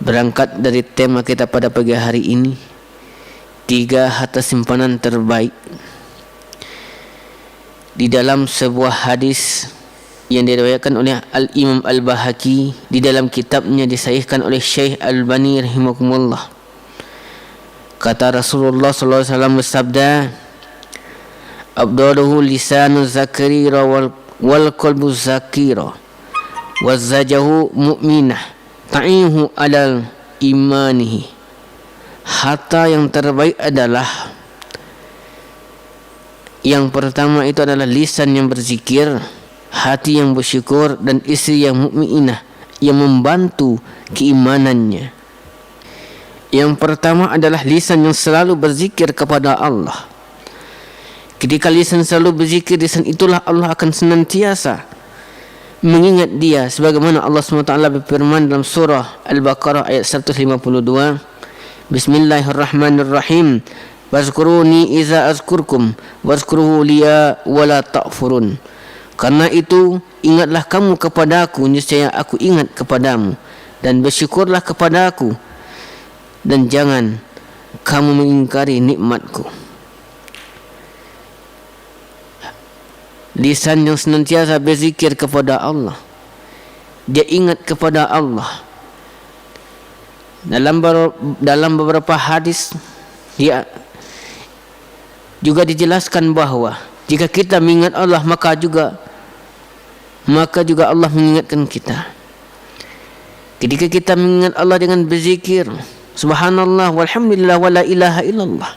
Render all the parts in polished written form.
Berangkat dari tema kita pada pagi hari ini, 3 harta simpanan terbaik. Di dalam sebuah hadis yang diriwayatkan oleh Al-Imam Al-Bahaqi di dalam kitabnya disahihkan oleh Syekh Al-Albani rahimahumullah, kata Rasulullah sallallahu alaihi wasallam bersabda, "Abdaluhu lisanu zakira wal qalbu zakira wazajahu mu'minah ta'ihu alal imanihi." Harta yang terbaik adalah, yang pertama itu adalah lisan yang berzikir, hati yang bersyukur, dan istri yang mukminah yang membantu keimanannya. Yang pertama adalah lisan yang selalu berzikir kepada Allah. Ketika lisan selalu berzikir, lisan itulah Allah akan senantiasa mengingat dia, sebagaimana Allah SWT berfirman dalam surah Al-Baqarah ayat 152, Bismillahirrahmanirrahim, wazkuruni iza azkurkum wazkuruhu liya wala ta'furun. Karena itu ingatlah kamu kepadaku, niscaya aku ingat kepadamu, dan bersyukurlah kepadaku, dan jangan kamu mengingkari nikmatku. Lisan yang senantiasa berzikir kepada Allah, dia ingat kepada Allah. Dalam beberapa hadis dia juga dijelaskan bahawa jika kita mengingat Allah, maka juga Allah mengingatkan kita. Ketika kita mengingat Allah dengan berzikir subhanallah walhamdulillah wala ilaha illallah,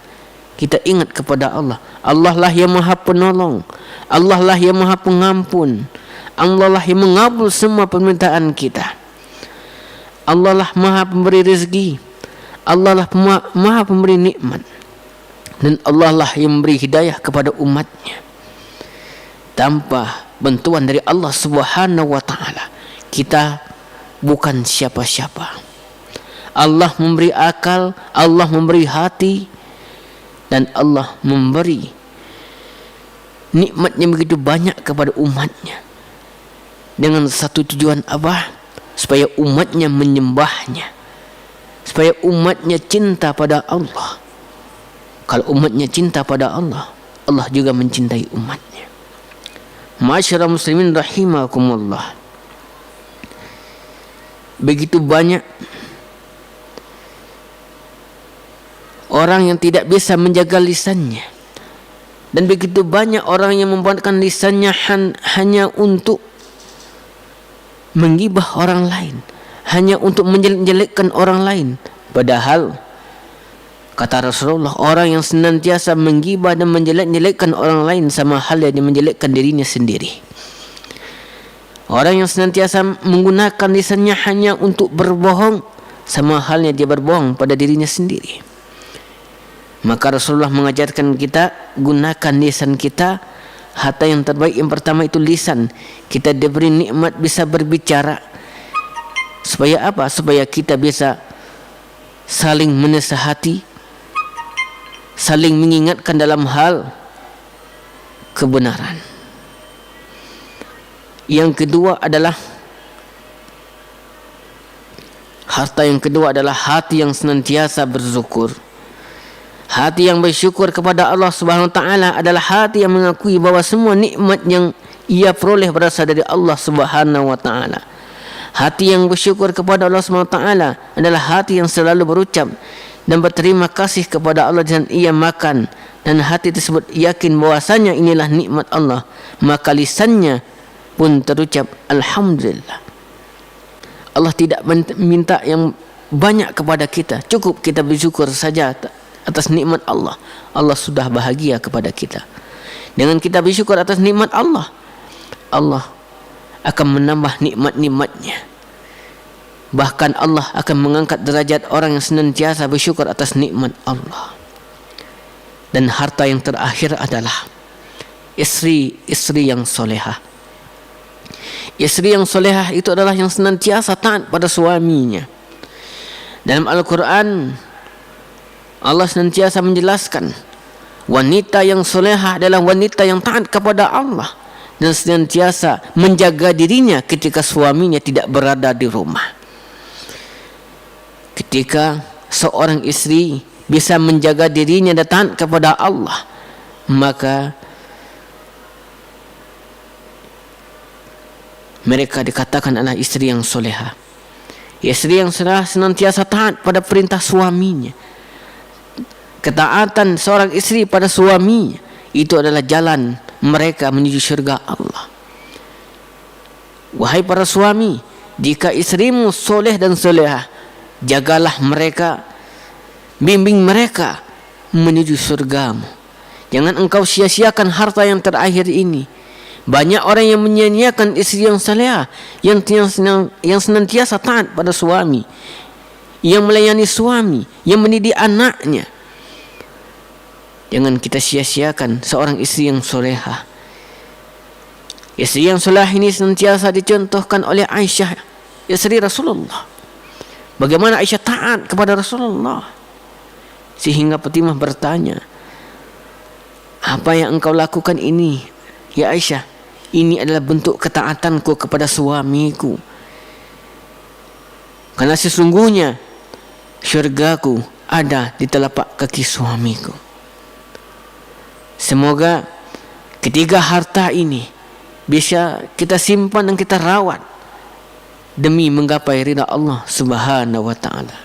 kita ingat kepada Allah. Allah lah yang maha penolong, Allah lah yang maha pengampun, Allah lah yang mengabul semua permintaan kita, Allah lah maha pemberi rezeki, Allah lah maha pemberi nikmat, dan Allah lah yang memberi hidayah kepada umatnya. Tanpa bantuan dari Allah Subhanahu wa ta'ala, kita bukan siapa-siapa. Allah memberi akal, Allah memberi hati, dan Allah memberi nikmat yang begitu banyak kepada umatnya, dengan satu tujuan apa? Supaya umatnya menyembahnya, supaya umatnya cinta pada Allah. Kalau umatnya cinta pada Allah, Allah juga mencintai umatnya. Ma'asyiral muslimin rahimakumullah, begitu banyak orang yang tidak bisa menjaga lisannya, dan begitu banyak orang yang membuatkan lisannya hanya untuk menggibah orang lain, hanya untuk menjelek-jelekkan orang lain. Padahal kata Rasulullah, orang yang senantiasa menggibah dan menjelek-jelekkan orang lain sama halnya dia menjelekkan dirinya sendiri. Orang yang senantiasa menggunakan lisannya hanya untuk berbohong, sama halnya dia berbohong pada dirinya sendiri. Maka Rasulullah mengajarkan kita, gunakan lisan kita. Harta yang terbaik yang pertama itu lisan. Kita diberi nikmat bisa berbicara. Supaya apa? Supaya kita bisa saling menasihati, saling mengingatkan dalam hal kebenaran. Yang kedua adalah, harta yang kedua adalah hati yang senantiasa bersyukur. Hati yang bersyukur kepada Allah Subhanahu wa taala adalah hati yang mengakui bahawa semua nikmat yang ia peroleh berasal dari Allah Subhanahu wa taala. Hati yang bersyukur kepada Allah Subhanahu wa taala adalah hati yang selalu berucap dan berterima kasih kepada Allah dan ia makan, dan hati tersebut yakin bahwasanya inilah nikmat Allah, maka lisannya pun terucap alhamdulillah. Allah tidak minta yang banyak kepada kita, cukup kita bersyukur saja atas nikmat Allah. Allah sudah bahagia kepada kita. Dengan kita bersyukur atas nikmat Allah, Allah akan menambah nikmat-nikmatnya. Bahkan Allah akan mengangkat derajat orang yang senantiasa bersyukur atas nikmat Allah. Dan harta yang terakhir adalah istri yang solehah. Istri yang solehah itu adalah yang senantiasa taat pada suaminya. Dalam Al-Quran Allah senantiasa menjelaskan, wanita yang solehah adalah wanita yang taat kepada Allah dan senantiasa menjaga dirinya ketika suaminya tidak berada di rumah. ketika seorang istri bisa menjaga dirinya dan taat kepada Allah, maka mereka dikatakan adalah istri yang soleha. Istri yang senantiasa taat pada perintah suaminya. Ketaatan seorang istri pada suaminya itu adalah jalan mereka menuju syurga Allah. Wahai para suami, jika istrimu soleh dan soleha, jagalah mereka, bimbing mereka menuju surgamu. Jangan engkau sia-siakan harta yang terakhir ini. Banyak orang yang menyia-nyiakan istri yang salihah, yang senantiasa taat pada suami, yang melayani suami, yang mendidik anaknya. Jangan kita sia-siakan seorang istri yang solehah. Istri yang solehah ini senantiasa dicontohkan oleh Aisyah, istri Rasulullah. Bagaimana Aisyah taat kepada Rasulullah, sehingga Fatimah bertanya, apa yang engkau lakukan ini, ya Aisyah? Ini adalah bentuk ketaatanku kepada suamiku, karena sesungguhnya syurgaku ada di telapak kaki suamiku. Semoga ketiga harta ini bisa kita simpan dan kita rawat demi menggapai ridha Allah Subhanahu wa ta'ala.